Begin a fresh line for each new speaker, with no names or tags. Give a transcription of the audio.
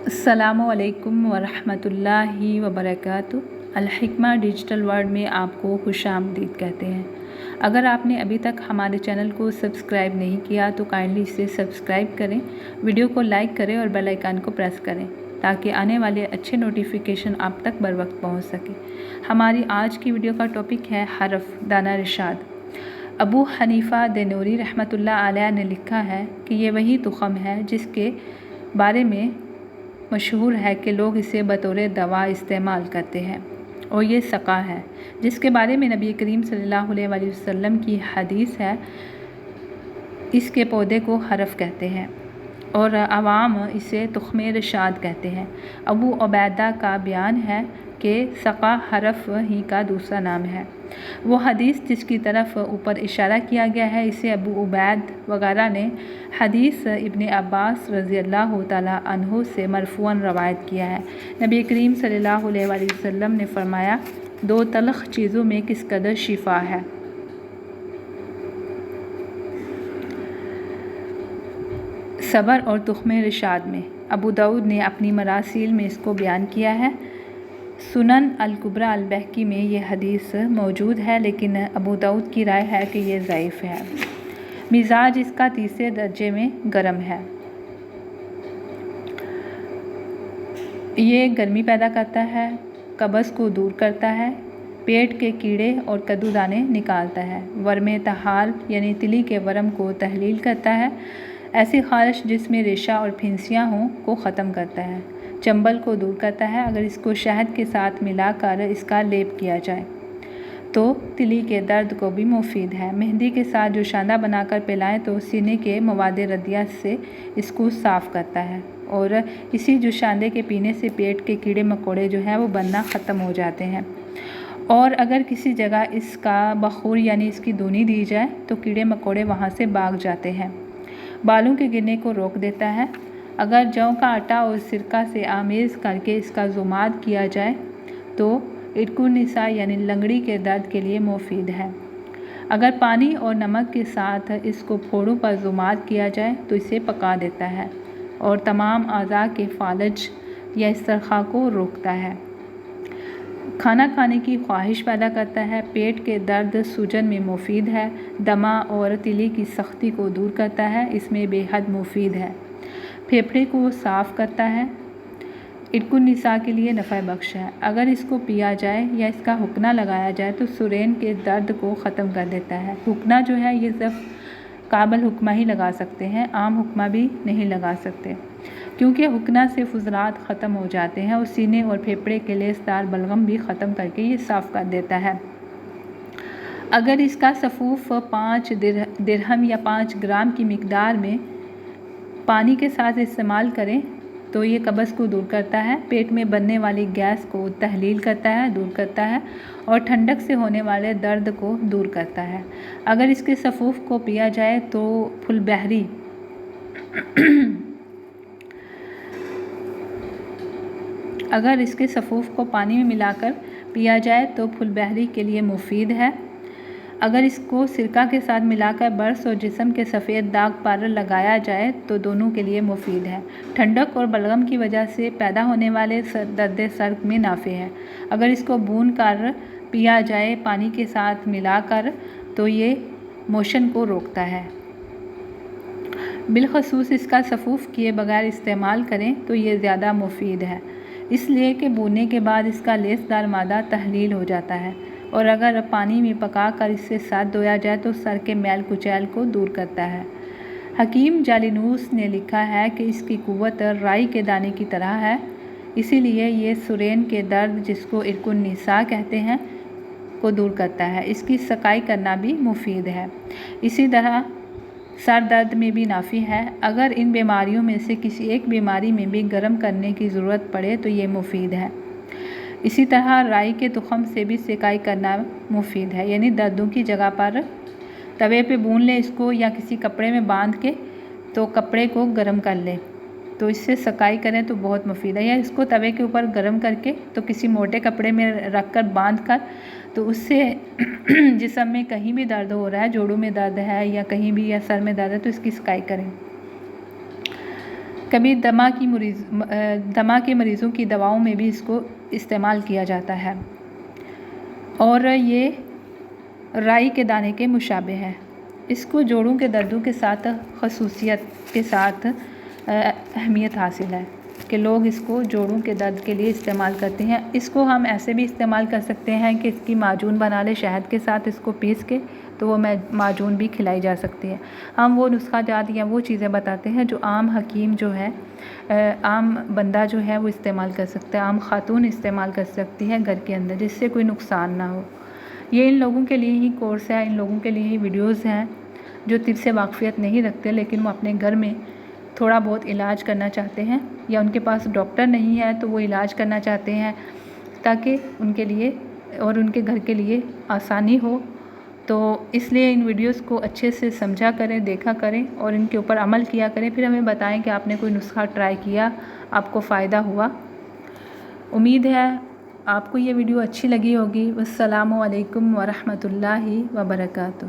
अस्सलामु अलैकुम वरहमतुल्लाहि वबरकातुहू। अल-हिकमा डिजिटल वर्ल्ड में आपको खुशामदीद कहते हैं। अगर आपने अभी तक हमारे चैनल को सब्सक्राइब नहीं किया तो काइंडली इसे सब्सक्राइब करें, वीडियो को लाइक करें और बेल आइकन को प्रेस करें ताकि आने वाले अच्छे नोटिफिकेशन आप तक बर वक्त पहुँच सके। हमारी आज की वीडियो का टॉपिक है हरफ दाना रिशाद। अबू हनीफ़ा देनूरी रहमतुल्लाह अलैह ने लिखा है कि ये वही तुख़म है जिसके बारे में मशहूर है कि लोग इसे बतौर दवा इस्तेमाल करते हैं, और ये सक़ा है जिसके बारे में नबी करीम सल्लल्लाहु अलैहि वसल्लम की हदीस है। इसके पौधे को हरफ कहते हैं और अवाम इसे तुख़्मे रिशाद कहते हैं। अबू उबैदा का बयान है कि सक़ा हरफ ही का दूसरा नाम है। वो हदीस जिसकी तरफ ऊपर इशारा किया गया है, इसे अबू उबैद वगैरह ने हदीस इब्ने अब्बास रज़ी अल्लाह तआला अन्हु से मरफ़ूअन रवायत किया है। नबी करीम सल्लल्लाहु अलैहि वसल्लम ने फ़रमाया, दो तल्ख़ चीज़ों में किस कदर शिफा है। सबर और तुख़्मे रिशाद में। अबू दाऊद ने अपनी मरासील में इसको बयान किया है। सुनन अल-कुबरा अल-बहकी में ये हदीस मौजूद है, लेकिन अबू दाऊद की राय है कि ये ज़ईफ़ है। मिजाज इसका तीसरे दर्जे में गर्म है। ये गर्मी पैदा करता है, कब्ज़ को दूर करता है, पेट के कीड़े और कद्दूदाने निकालता है, वर्म तहाल यानी तिली के वर्म को तहलील करता है, ऐसी खारिश जिसमें रेशा और फिंसियाँ हों को ख़त्म करता है, चंबल को दूर करता है। अगर इसको शहद के साथ मिलाकर इसका लेप किया जाए तो तिली के दर्द को भी मुफीद है। मेहंदी के साथ जो शांदा बनाकर पिलाएं तो सीने के मवाद रदिया से इसको साफ़ करता है, और इसी जुशांदे के पीने से पेट के कीड़े मकोड़े जो हैं वो बनना ख़त्म हो जाते हैं। और अगर किसी जगह इसका बखूर यानी इसकी धुनी दी जाए तो कीड़े मकोड़े वहाँ से भाग जाते हैं। बालों के गिरने को रोक देता है। अगर जौ का आटा और सिरका से आमेज़ करके इसका ज़ुमाद किया जाए तो इरकुनिसा यानी लंगड़ी के दर्द के लिए मुफीद है। अगर पानी और नमक के साथ इसको फोड़ों पर ज़ुमाद किया जाए तो इसे पका देता है और तमाम अज़ा के फालज या इस्तरखा को रोकता है। खाना खाने की ख्वाहिश पैदा करता है, पेट के दर्द सूजन में मुफीद है, दमा और तिली की सख्ती को दूर करता है, इसमें बेहद मुफीद है, फेफड़े को साफ़ करता है, इरकुनिसा के लिए नफ़ा बख्श है। अगर इसको पिया जाए या इसका हुक्ना लगाया जाए तो सुरैन के दर्द को ख़त्म कर देता है। हुक्ना जो है ये सिर्फ काबल हुक्मा ही लगा सकते हैं, आम हुक्मा भी नहीं लगा सकते, क्योंकि हुक्ना से फुजलात ख़त्म हो जाते हैं और सीने और फेफड़े के लेसदार बलगम भी ख़त्म करके ये साफ़ कर देता है। अगर इसका सफ़ूफ 5 दिरहम या 5 ग्राम की मिकदार में पानी के साथ इस्तेमाल करें तो ये कब्ज़ को दूर करता है, पेट में बनने वाली गैस को तहलील करता है, दूर करता है, और ठंडक से होने वाले दर्द को दूर करता है। अगर इसके सफ़ूफ को पिया जाए तो फुलबहरी अगर इसके सफ़ूफ को पानी में मिलाकर पिया जाए तो फुलबहरी के लिए मुफीद है। अगर इसको सिरका के साथ मिलाकर बर्स और जिस्म के सफ़ेद दाग पर लगाया जाए तो दोनों के लिए मुफीद है। ठंडक और बलगम की वजह से पैदा होने वाले दर्द सर में नाफ़े है। अगर इसको भून कर पिया जाए पानी के साथ मिलाकर तो ये मोशन को रोकता है। बिलखसूस इसका सफ़ूफ किए बगैर इस्तेमाल करें तो ये ज़्यादा मुफीद है, इसलिए कि भूनने के बाद इसका लेसदार मादा तहलील हो जाता है, और अगर पानी में पका कर इससे साथ धोया जाए तो सर के मैल कुचैल को दूर करता है। हकीम जालिनूस ने लिखा है कि इसकी कुव्वत राई के दाने की तरह है, इसीलिए ये सुरैन के दर्द जिसको इरकुनिसा कहते हैं को दूर करता है। इसकी सकाई करना भी मुफीद है। इसी तरह सर दर्द में भी नाफ़ी है। अगर इन बीमारियों में से किसी एक बीमारी में भी गर्म करने की ज़रूरत पड़े तो ये मुफीद है। इसी तरह राई के तुख़म से भी सिकाई करना मुफीद है, यानी दर्दों की जगह पर तवे पे भून ले इसको या किसी कपड़े में बांध के तो कपड़े को गर्म कर ले तो इससे सिकाई करें तो बहुत मुफीद है। या इसको तवे के ऊपर गर्म करके तो किसी मोटे कपड़े में रख कर बांध कर तो उससे जिस्म में कहीं भी दर्द हो रहा है, जोड़ों में दर्द है या कहीं भी या सर में दर्द है तो इसकी सिकाई करें। کبھی دمہ کے مریضوں کی دواؤں میں بھی اس کو استعمال کیا جاتا ہے، اور یہ رائی کے دانے کے مشابہ ہے۔ اس کو جوڑوں کے دردوں کے ساتھ خصوصیت کے ساتھ اہمیت حاصل ہے کہ لوگ اس کو جوڑوں کے درد کے لیے استعمال کرتے ہیں۔ اس کو ہم ایسے بھی استعمال کر سکتے ہیں کہ اس کی معجون بنا لے شہد کے ساتھ، اس کو پیس کے تو وہ معجون بھی کھلائی جا سکتی ہے۔ ہم وہ نسخہ جات یا وہ چیزیں بتاتے ہیں جو عام حکیم جو ہے، عام بندہ جو ہے وہ استعمال کر سکتا ہے، عام خاتون استعمال کر سکتی ہے گھر کے اندر، جس سے کوئی نقصان نہ ہو۔ یہ ان لوگوں کے لیے ہی کورس ہے، ان لوگوں کے لیے ہی ویڈیوز ہیں جو طب سے واقفیت نہیں رکھتے، لیکن وہ اپنے گھر میں تھوڑا بہت علاج کرنا چاہتے ہیں، یا ان کے پاس ڈاکٹر نہیں ہے تو وہ علاج کرنا چاہتے ہیں تاکہ ان کے لیے اور ان کے گھر کے لیے آسانی ہو۔ تو اس لیے ان ویڈیوز کو اچھے سے سمجھا کریں، دیکھا کریں اور ان کے اوپر عمل کیا کریں، پھر ہمیں بتائیں کہ آپ نے کوئی نسخہ ٹرائی کیا، آپ کو فائدہ ہوا۔ امید ہے آپ کو یہ ویڈیو اچھی لگی ہوگی۔ السلام علیکم ورحمۃ اللہ وبرکاتہ۔